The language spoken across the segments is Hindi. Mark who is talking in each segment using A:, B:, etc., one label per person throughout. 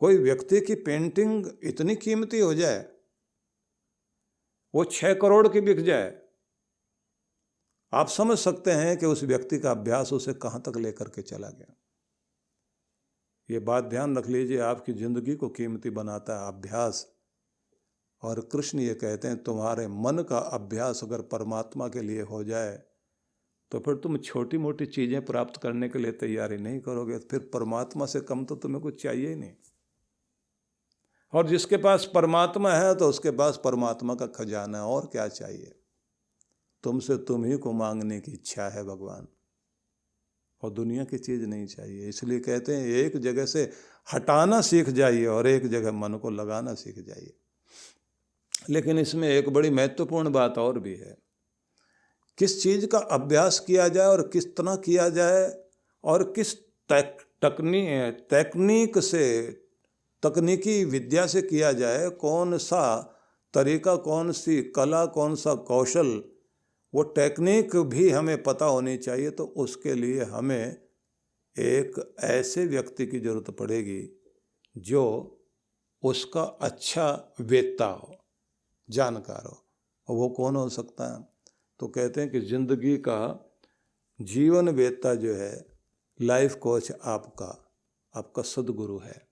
A: कोई व्यक्ति की पेंटिंग इतनी कीमती हो जाए, वो 6 करोड़ की बिक जाए, आप समझ सकते हैं कि उस व्यक्ति का अभ्यास उसे कहाँ तक लेकर के चला गया। ये बात ध्यान रख लीजिए, आपकी जिंदगी को कीमती बनाता है अभ्यास। और कृष्ण ये कहते हैं, तुम्हारे मन का अभ्यास अगर परमात्मा के लिए हो जाए तो फिर तुम छोटी मोटी चीज़ें प्राप्त करने के लिए तैयारी नहीं करोगे, फिर परमात्मा से कम तो तुम्हें कुछ चाहिए ही नहीं। और जिसके पास परमात्मा है तो उसके पास परमात्मा का खजाना है, और क्या चाहिए। तुमसे तुम ही को मांगने की इच्छा है भगवान, और दुनिया की चीज़ नहीं चाहिए। इसलिए कहते हैं एक जगह से हटाना सीख जाइए और एक जगह मन को लगाना सीख जाइए। लेकिन इसमें एक बड़ी महत्वपूर्ण बात और भी है, किस चीज़ का अभ्यास किया जाए और किस तरह किया जाए, और किस तकनीकी विद्या से किया जाए, कौन सा तरीका, कौन सी कला, कौन सा कौशल, वो टेक्निक भी हमें पता होनी चाहिए। तो उसके लिए हमें एक ऐसे व्यक्ति की ज़रूरत पड़ेगी जो उसका अच्छा वेत्ता हो, जानकार हो। और वो कौन हो सकता है? तो कहते हैं कि जिंदगी का जीवन वेत्ता जो है, लाइफ कोच आपका सदगुरु है।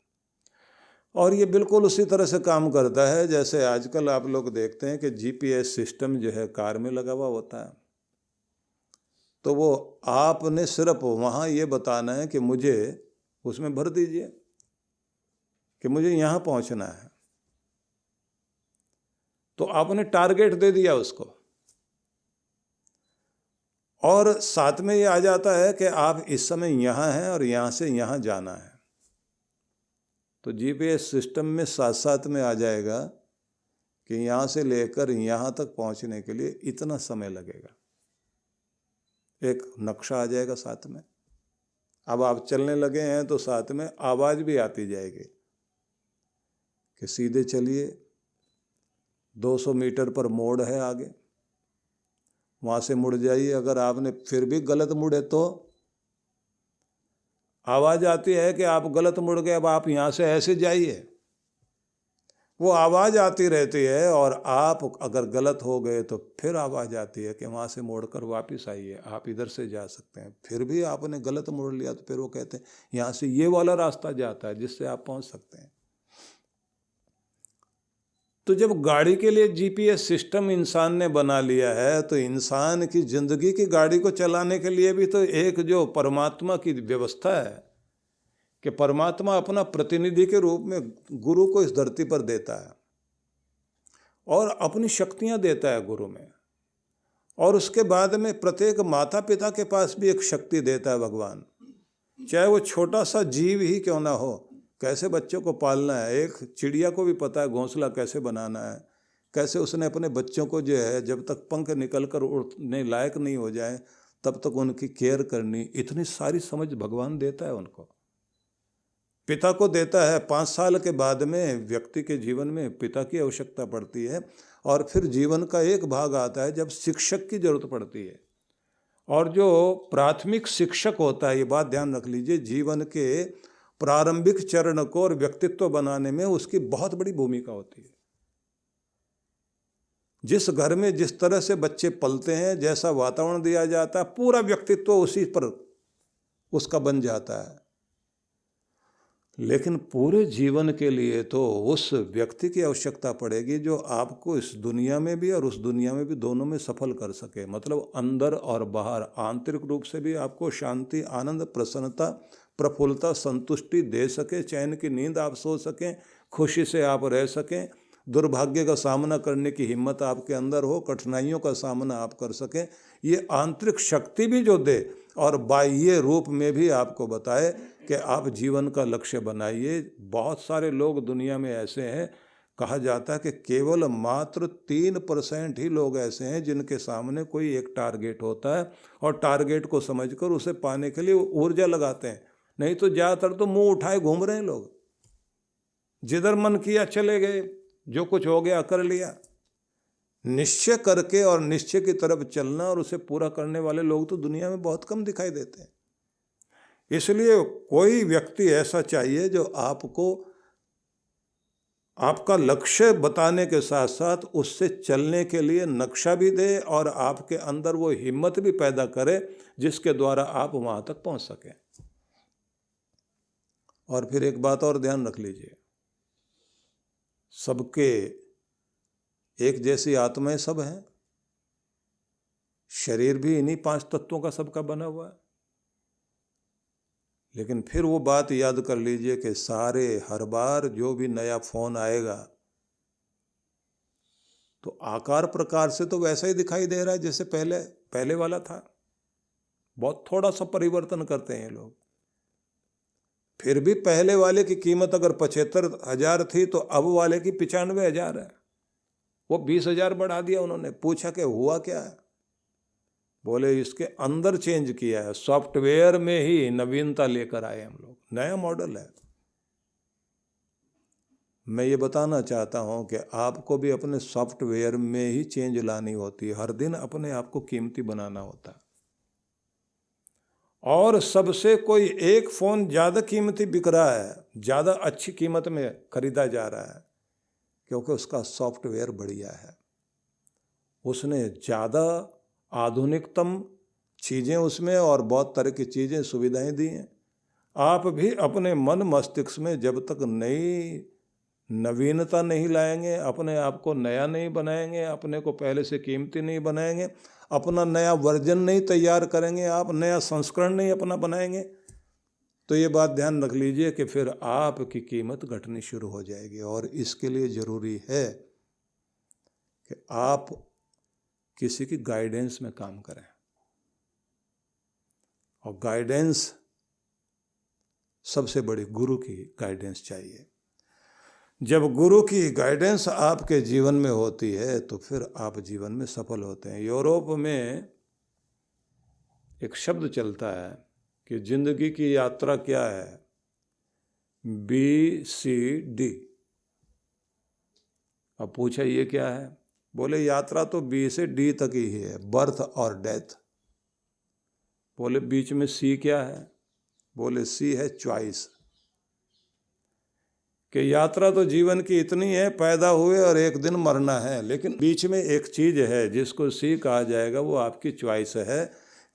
A: और ये बिल्कुल उसी तरह से काम करता है जैसे आजकल आप लोग देखते हैं कि जीपीएस सिस्टम जो है कार में लगा हुआ होता है। तो वो आपने सिर्फ वहाँ ये बताना है कि मुझे उसमें भर दीजिए कि मुझे यहाँ पहुँचना है, तो आपने टारगेट दे दिया उसको, और साथ में ये आ जाता है कि आप इस समय यहाँ हैं और यहाँ से यहाँ जाना है। तो जीपीएस सिस्टम में साथ साथ में आ जाएगा कि यहाँ से लेकर यहाँ तक पहुँचने के लिए इतना समय लगेगा, एक नक्शा आ जाएगा साथ में। अब आप चलने लगे हैं तो साथ में आवाज़ भी आती जाएगी कि सीधे चलिए, 200 मीटर पर मोड़ है आगे, वहाँ से मुड़ जाइए। अगर आपने फिर भी गलत मुड़े तो आवाज़ आती है कि आप गलत मुड़ गए, अब आप यहाँ से ऐसे जाइए। वो आवाज़ आती रहती है, और आप अगर गलत हो गए तो फिर आवाज़ आती है कि वहाँ से मोड़कर वापस आइए, आप इधर से जा सकते हैं। फिर भी आपने गलत मोड़ लिया तो फिर वो कहते हैं यहाँ से ये वाला रास्ता जाता है जिससे आप पहुँच सकते हैं। तो जब गाड़ी के लिए जीपीएस सिस्टम इंसान ने बना लिया है, तो इंसान की ज़िंदगी की गाड़ी को चलाने के लिए भी तो एक जो परमात्मा की व्यवस्था है कि परमात्मा अपना प्रतिनिधि के रूप में गुरु को इस धरती पर देता है और अपनी शक्तियां देता है गुरु में, और उसके बाद में प्रत्येक माता पिता के पास भी एक शक्ति देता है भगवान, चाहे वो छोटा सा जीव ही क्यों ना हो। कैसे बच्चों को पालना है, एक चिड़िया को भी पता है घोंसला कैसे बनाना है, कैसे उसने अपने बच्चों को जो है जब तक पंख निकल कर उड़ने लायक नहीं हो जाए तब तक उनकी केयर करनी, इतनी सारी समझ भगवान देता है उनको। पिता को देता है, 5 साल के बाद में व्यक्ति के जीवन में पिता की आवश्यकता पड़ती है, और फिर जीवन का एक भाग आता है जब शिक्षक की जरूरत पड़ती है। और जो प्राथमिक शिक्षक होता है, ये बात ध्यान रख लीजिए, जीवन के प्रारंभिक चरण को और व्यक्तित्व बनाने में उसकी बहुत बड़ी भूमिका होती है। जिस घर में जिस तरह से बच्चे पलते हैं, जैसा वातावरण दिया जाता है, पूरा व्यक्तित्व उसी पर उसका बन जाता है। लेकिन पूरे जीवन के लिए तो उस व्यक्ति की आवश्यकता पड़ेगी जो आपको इस दुनिया में भी और उस दुनिया में भी दोनों में सफल कर सके। मतलब अंदर और बाहर, आंतरिक रूप से भी आपको शांति, आनंद, प्रसन्नता, प्रफुल्लता, संतुष्टि दे सके, चैन की नींद आप सो सकें, खुशी से आप रह सकें, दुर्भाग्य का सामना करने की हिम्मत आपके अंदर हो, कठिनाइयों का सामना आप कर सकें। ये आंतरिक शक्ति भी जो दे और बाह्य रूप में भी आपको बताए कि आप जीवन का लक्ष्य बनाइए। बहुत सारे लोग दुनिया में ऐसे हैं, कहा जाता है कि केवल मात्र 3% ही लोग ऐसे हैं जिनके सामने कोई एक टारगेट होता है और टारगेट को समझकर उसे पाने के लिए ऊर्जा लगाते हैं। नहीं तो ज़्यादातर तो मुंह उठाए घूम रहे हैं लोग, जिधर मन किया चले गए, जो कुछ हो गया कर लिया। निश्चय करके और निश्चय की तरफ चलना और उसे पूरा करने वाले लोग तो दुनिया में बहुत कम दिखाई देते हैं। इसलिए कोई व्यक्ति ऐसा चाहिए जो आपको आपका लक्ष्य बताने के साथ साथ उससे चलने के लिए नक्शा भी दे और आपके अंदर वो हिम्मत भी पैदा करे जिसके द्वारा आप वहां तक पहुंच सकें। और फिर एक बात और ध्यान रख लीजिए, सबके एक जैसी आत्माएं सब हैं, शरीर भी इन्हीं 5 तत्वों का सबका बना हुआ है। लेकिन फिर वो बात याद कर लीजिए कि सारे हर बार जो भी नया फोन आएगा तो आकार प्रकार से तो वैसा ही दिखाई दे रहा है जैसे पहले वाला था। बहुत थोड़ा सा परिवर्तन करते हैं ये लोग। फिर भी पहले वाले की कीमत अगर 75,000 थी तो अब वाले की 95,000 है। वो 20,000 बढ़ा दिया उन्होंने। पूछा कि हुआ क्या है? बोले इसके अंदर चेंज किया है, सॉफ्टवेयर में ही नवीनता लेकर आए हम लोग, नया मॉडल है। मैं ये बताना चाहता हूं कि आपको भी अपने सॉफ्टवेयर में ही चेंज लानी होती है। हर दिन अपने आप को कीमती बनाना होता है। और सबसे कोई एक फोन ज्यादा कीमती बिक रहा है, ज्यादा अच्छी कीमत में खरीदा जा रहा है क्योंकि उसका सॉफ्टवेयर बढ़िया है। उसने ज्यादा आधुनिकतम चीजें उसमें और बहुत तरह की चीजें सुविधाएं दी हैं। आप भी अपने मन मस्तिष्क में जब तक नई नवीनता नहीं लाएंगे, अपने आप को नया नहीं बनाएंगे, अपने को पहले से कीमती नहीं बनाएंगे, अपना नया वर्जन नहीं तैयार करेंगे, आप नया संस्करण नहीं अपना बनाएंगे, तो ये बात ध्यान रख लीजिए कि फिर आपकी कीमत घटनी शुरू हो जाएगी। और इसके लिए ज़रूरी है कि आप किसी की गाइडेंस में काम करें। और गाइडेंस सबसे बड़ी गुरु की गाइडेंस चाहिए। जब गुरु की गाइडेंस आपके जीवन में होती है तो फिर आप जीवन में सफल होते हैं। यूरोप में एक शब्द चलता है कि जिंदगी की यात्रा क्या है, BCD। अब पूछा ये क्या है? बोले यात्रा तो B से D तक ही है, बर्थ और डेथ। बोले बीच में C क्या है? बोले C है चॉइस। कि यात्रा तो जीवन की इतनी है, पैदा हुए और एक दिन मरना है, लेकिन बीच में एक चीज है जिसको C कहा जाएगा, वो आपकी चॉइस है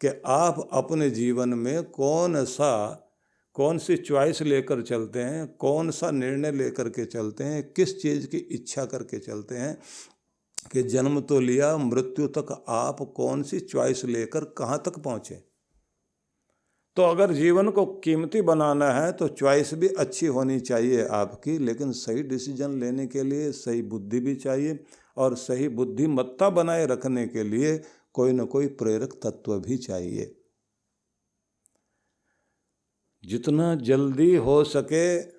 A: कि आप अपने जीवन में कौन सी चॉइस लेकर चलते हैं, कौन सा निर्णय लेकर के चलते हैं, किस चीज़ की इच्छा करके चलते हैं कि जन्म तो लिया, मृत्यु तक आप कौन सी चॉइस लेकर कहाँ तक पहुँचे। तो अगर जीवन को कीमती बनाना है तो चॉइस भी अच्छी होनी चाहिए आपकी, लेकिन सही डिसीजन लेने के लिए सही बुद्धि भी चाहिए और सही बुद्धिमत्ता बनाए रखने के लिए कोई न कोई प्रेरक तत्व भी चाहिए। जितना जल्दी हो सके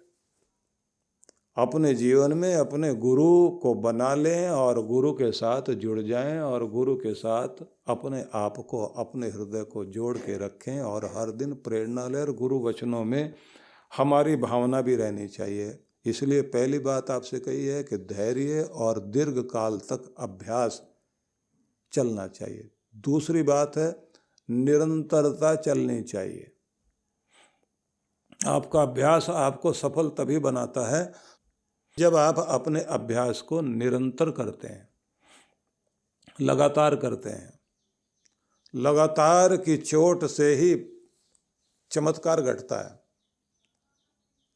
A: अपने जीवन में अपने गुरु को बना लें और गुरु के साथ जुड़ जाएं और गुरु के साथ अपने आप को, अपने हृदय को जोड़ के रखें और हर दिन प्रेरणा लें। और गुरु वचनों में हमारी भावना भी रहनी चाहिए। इसलिए पहली बात आपसे कही है कि धैर्य और दीर्घ काल तक अभ्यास चलना चाहिए। दूसरी बात है निरंतरता चलनी चाहिए। आपका अभ्यास आपको सफल तभी बनाता है जब आप अपने अभ्यास को निरंतर करते हैं, लगातार करते हैं। लगातार की चोट से ही चमत्कार घटता है।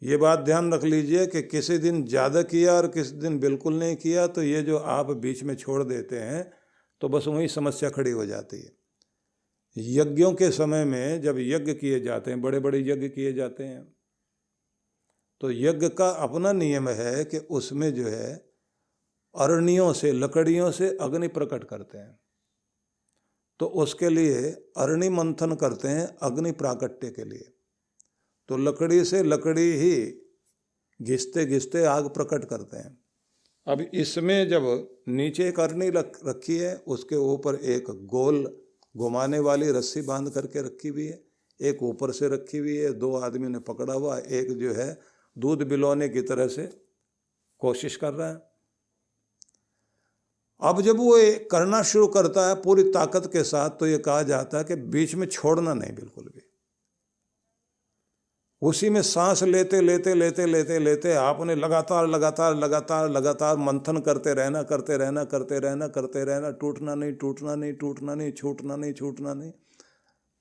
A: ये बात ध्यान रख लीजिए कि किसी दिन ज़्यादा किया और किसी दिन बिल्कुल नहीं किया तो ये जो आप बीच में छोड़ देते हैं तो बस वहीं समस्या खड़ी हो जाती है। यज्ञों के समय में जब यज्ञ किए जाते हैं, बड़े बड़े यज्ञ किए जाते हैं, तो यज्ञ का अपना नियम है कि उसमें जो है अरणियों से, लकड़ियों से अग्नि प्रकट करते हैं। तो उसके लिए अरणि मंथन करते हैं अग्नि प्राकट्य के लिए। तो लकड़ी से लकड़ी ही घिसते घिसते आग प्रकट करते हैं। अब इसमें जब नीचे एक अरणि रखी है, उसके ऊपर एक गोल घुमाने वाली रस्सी बांध करके रखी हुई है, एक ऊपर से रखी हुई है, 2 आदमी ने पकड़ा हुआ, एक जो है दूध बिलौने की तरह से कोशिश कर रहा है। अब जब वो करना शुरू करता है पूरी ताकत के साथ तो ये कहा जाता है कि बीच में छोड़ना नहीं बिल्कुल भी। उसी में सांस लेते लेते लेते लेते लेते आपने लगातार लगातार लगातार लगातार मंथन करते रहना करते रहना करते रहना करते रहना, टूटना नहीं टूटना नहीं टूटना नहीं, छूटना नहीं छूटना नहीं,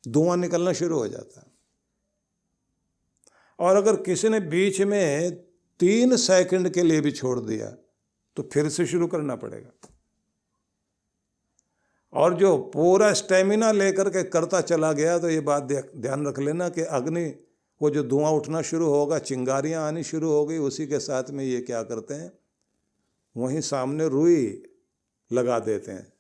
A: धुआं निकलना शुरू हो जाता है। और अगर किसी ने बीच में 3 सेकंड के लिए भी छोड़ दिया तो फिर से शुरू करना पड़ेगा। और जो पूरा स्टेमिना लेकर के करता चला गया तो ये बात ध्यान रख लेना कि अग्नि, वो जो धुआं उठना शुरू होगा, चिंगारियां आनी शुरू हो गई, उसी के साथ में ये क्या करते हैं, वहीं सामने रुई लगा देते हैं।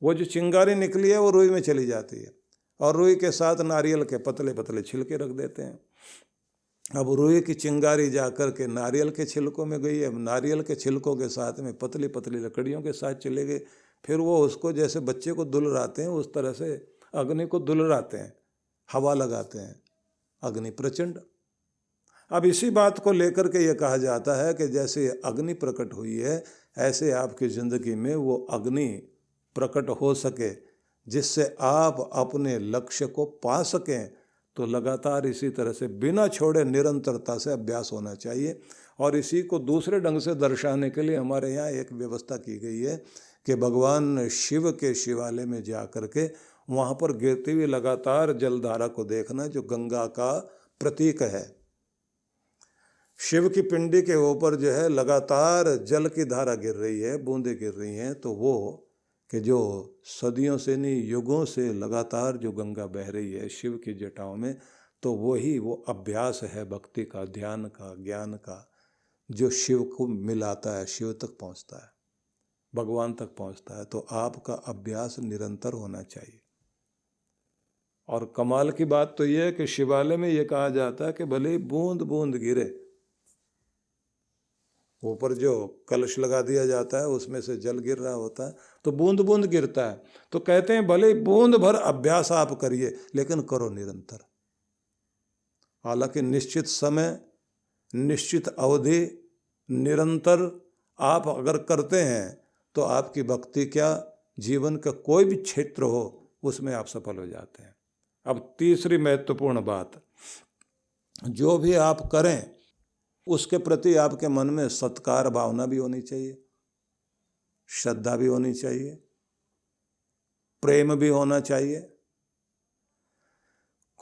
A: वो जो चिंगारी निकली है वो रुई में चली जाती है और रुई के साथ नारियल के पतले पतले छिलके रख देते हैं। अब रुई की चिंगारी जाकर के नारियल के छिलकों में गई, अब नारियल के छिलकों के साथ में पतली पतली लकड़ियों के साथ चले गए। फिर वो उसको जैसे बच्चे को दुलराते हैं उस तरह से अग्नि को दुलराते हैं, हवा लगाते हैं, अग्नि प्रचंड। अब इसी बात को लेकर के ये कहा जाता है कि जैसे अग्नि प्रकट हुई है ऐसे आपकी ज़िंदगी में वो अग्नि प्रकट हो सके जिससे आप अपने लक्ष्य को पा सकें। तो लगातार इसी तरह से बिना छोड़े निरंतरता से अभ्यास होना चाहिए। और इसी को दूसरे ढंग से दर्शाने के लिए हमारे यहाँ एक व्यवस्था की गई है कि भगवान शिव के शिवालय में जा कर के वहाँ पर गिरती हुई लगातार जलधारा को देखना, जो गंगा का प्रतीक है। शिव की पिंडी के ऊपर जो है लगातार जल की धारा गिर रही है, बूंदें गिर रही हैं, तो वो कि जो सदियों से नहीं युगों से लगातार जो गंगा बह रही है शिव की जटाओं में, तो वही वो अभ्यास है भक्ति का, ध्यान का, ज्ञान का, जो शिव को मिलाता है, शिव तक पहुँचता है, भगवान तक पहुँचता है। तो आपका अभ्यास निरंतर होना चाहिए। और कमाल की बात तो यह है कि शिवालय में ये कहा जाता है कि भले ही बूंद बूंद गिरे, ऊपर जो कलश लगा दिया जाता है उसमें से जल गिर रहा होता है तो बूंद बूंद गिरता है, तो कहते हैं भले बूंद भर अभ्यास आप करिए लेकिन करो निरंतर। हालांकि निश्चित समय, निश्चित अवधि, निरंतर आप अगर करते हैं तो आपकी भक्ति क्या, जीवन का कोई भी क्षेत्र हो उसमें आप सफल हो जाते हैं। अब तीसरी महत्वपूर्ण बात, जो भी आप करें उसके प्रति आपके मन में सत्कार भावना भी होनी चाहिए, श्रद्धा भी होनी चाहिए, प्रेम भी होना चाहिए।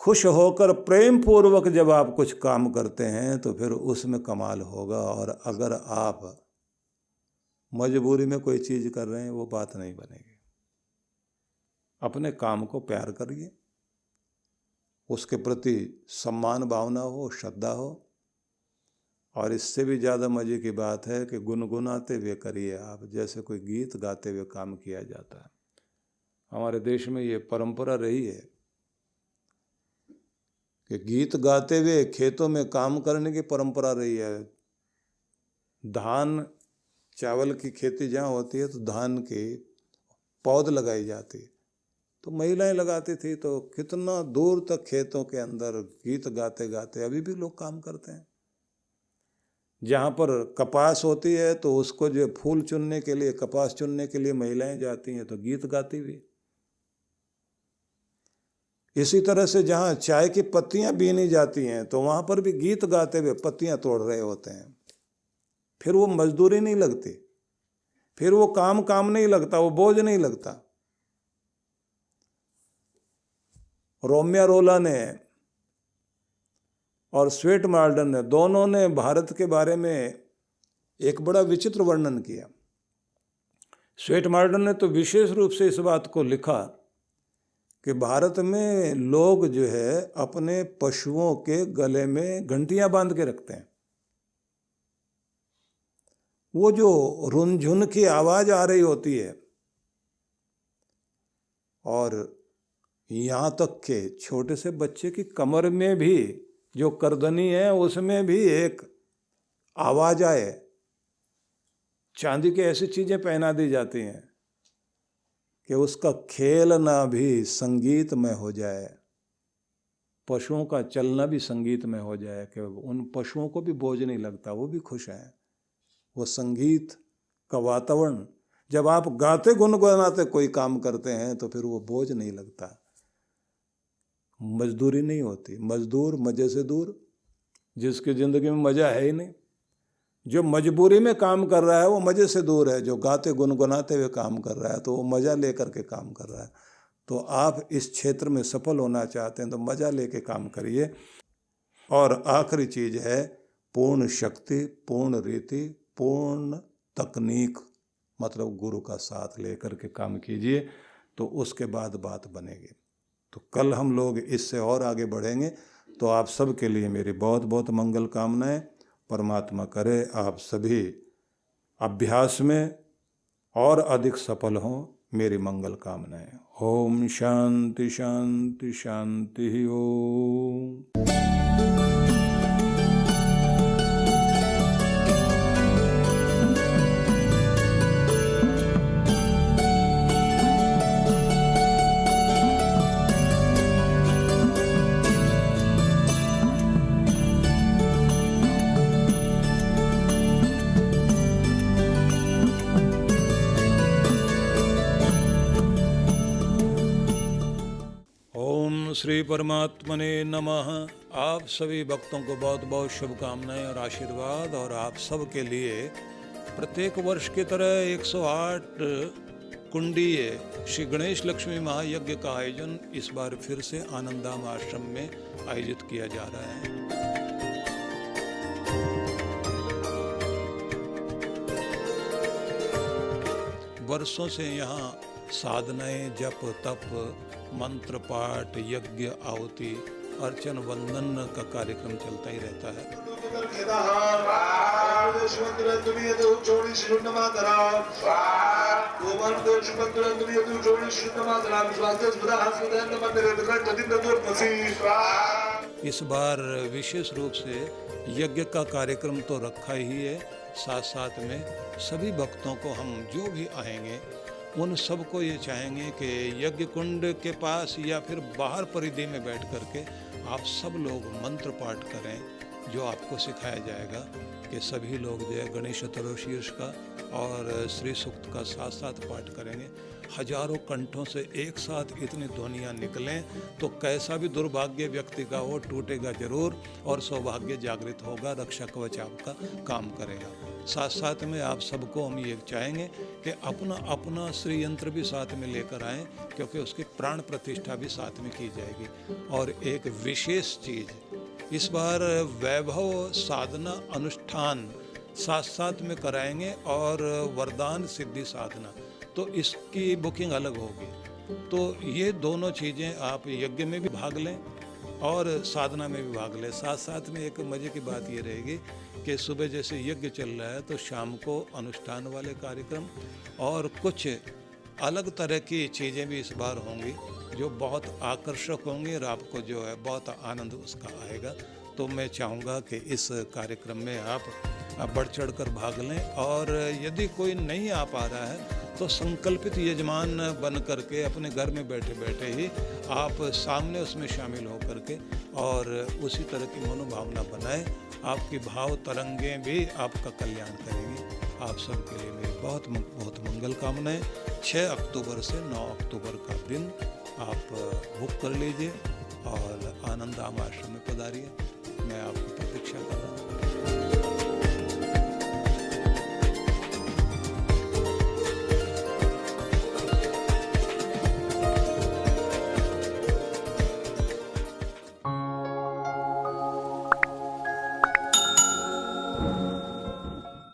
A: खुश होकर प्रेम पूर्वक जब आप कुछ काम करते हैं तो फिर उसमें कमाल होगा। और अगर आप मजबूरी में कोई चीज़ कर रहे हैं वो बात नहीं बनेगी। अपने काम को प्यार करिए, उसके प्रति सम्मान भावना हो, श्रद्धा हो। और इससे भी ज़्यादा मज़े की बात है कि गुनगुनाते हुए करिए आप, जैसे कोई गीत गाते हुए काम किया जाता है। हमारे देश में ये परंपरा रही है कि गीत गाते हुए खेतों में काम करने की परंपरा रही है। धान चावल की खेती जहाँ होती है तो धान की पौध लगाई जाती है, तो महिलाएं लगाती थी, तो कितना दूर तक खेतों के अंदर गीत गाते गाते अभी भी लोग काम करते हैं। जहाँ पर कपास होती है तो उसको जो फूल चुनने के लिए, कपास चुनने के लिए महिलाएं जाती हैं तो गीत गाती हुई। इसी तरह से जहाँ चाय की पत्तियां बीनी जाती हैं तो वहाँ पर भी गीत गाते हुए पत्तियां तोड़ रहे होते हैं। फिर वो मजदूरी नहीं लगती, फिर वो काम नहीं लगता, वो बोझ नहीं लगता। रोम्या रोला ने और स्वेट मार्डन ने, दोनों ने भारत के बारे में एक बड़ा विचित्र वर्णन किया। स्वेट मार्डन ने तो विशेष रूप से इस बात को लिखा कि भारत में लोग जो है अपने पशुओं के गले में घंटियां बांध के रखते हैं। वो जो रुनझुन की आवाज आ रही होती है, और यहाँ तक के छोटे से बच्चे की कमर में भी जो करदनी है उसमें भी एक आवाज आए, चांदी की ऐसी चीजें पहना दी जाती हैं कि उसका खेलना भी संगीतमय हो जाए, पशुओं का चलना भी संगीतमय हो जाए, कि उन पशुओं को भी बोझ नहीं लगता, वो भी खुश हैं। वो संगीत का वातावरण, जब आप गाते गुनगुनाते कोई काम करते हैं तो फिर वो बोझ नहीं लगता। मजदूरी नहीं होती। मजदूर मज़े से दूर, जिसकी ज़िंदगी में मज़ा है ही नहीं। जो मजबूरी में काम कर रहा है वो मज़े से दूर है। जो गाते गुनगुनाते हुए काम कर रहा है तो वो मज़ा लेकर के काम कर रहा है। तो आप इस क्षेत्र में सफल होना चाहते हैं तो मज़ा लेके काम करिए। और आखिरी चीज़ है पूर्ण शक्ति, पूर्ण रीति, पूर्ण तकनीक, मतलब गुरु का साथ लेकर के काम कीजिए तो उसके बाद बात बनेगी। तो कल हम लोग इससे और आगे बढ़ेंगे। तो आप सब के लिए मेरी बहुत बहुत मंगल कामनाएं। परमात्मा करे आप सभी अभ्यास में और अधिक सफल हों, मेरी मंगल कामनाएं। ओम शांति शांति शांति ओम। श्री परमात्मने नमः। आप सभी भक्तों को बहुत बहुत शुभकामनाएं और आशीर्वाद। और आप सब के लिए प्रत्येक वर्ष की तरह 108 कुंडीय श्री गणेश लक्ष्मी महायज्ञ का आयोजन इस बार फिर से आनंदधाम आश्रम में आयोजित किया जा रहा है। वर्षों से यहाँ साधनाएं, जप तप, मंत्र पाठ, यज्ञ, आहुति, अर्चन, वंदन का कार्यक्रम चलता ही रहता है। इस बार विशेष रूप से यज्ञ का कार्यक्रम तो रखा ही है, साथ साथ में सभी भक्तों को हम जो भी आएंगे उन सबको ये चाहेंगे कि यज्ञ कुंड के पास या फिर बाहर परिधि में बैठ करके आप सब लोग मंत्र पाठ करें, जो आपको सिखाया जाएगा कि सभी लोग जो है गणेश शीर्ष का और श्री सूक्त का साथ साथ पाठ करेंगे। हजारों कंठों से एक साथ इतनी ध्वनियाँ निकलें तो कैसा भी दुर्भाग्य व्यक्ति का हो टूटेगा जरूर और सौभाग्य जागृत होगा, रक्षा कवच आपका काम करेगा। साथ साथ में आप सबको हम ये चाहेंगे कि अपना अपना श्री यंत्र भी साथ में लेकर आएँ, क्योंकि उसकी प्राण प्रतिष्ठा भी साथ में की जाएगी। और एक विशेष चीज़ इस बार वैभव साधना अनुष्ठान साथ साथ में कराएंगे और वरदान सिद्धि साधना, तो इसकी बुकिंग अलग होगी। तो ये दोनों चीज़ें आप यज्ञ में भी भाग लें और साधना में भी भाग लें। साथ साथ में एक मज़े की बात ये रहेगी कि सुबह जैसे यज्ञ चल रहा है तो शाम को अनुष्ठान वाले कार्यक्रम और कुछ अलग तरह की चीज़ें भी इस बार होंगी जो बहुत आकर्षक होंगी और आपको जो है बहुत आनंद उसका आएगा। तो मैं चाहूँगा कि इस कार्यक्रम में आप बढ़ चढ़ कर भाग लें। और यदि कोई नहीं आ पा रहा है तो संकल्पित यजमान बन करके अपने घर में बैठे बैठे ही आप सामने उसमें शामिल हो करके और उसी तरह की मनोभावना बनाएं। आपकी भाव तरंगें भी आपका कल्याण करेंगी। आप सबके लिए मेरी बहुत बहुत मंगल कामनाएं। 6 अक्टूबर से 9 अक्टूबर का दिन आप बुक कर लीजिए और आनंदधाम आश्रम में पधारिए। मैं आपकी प्रतीक्षा कर रहा हूँ।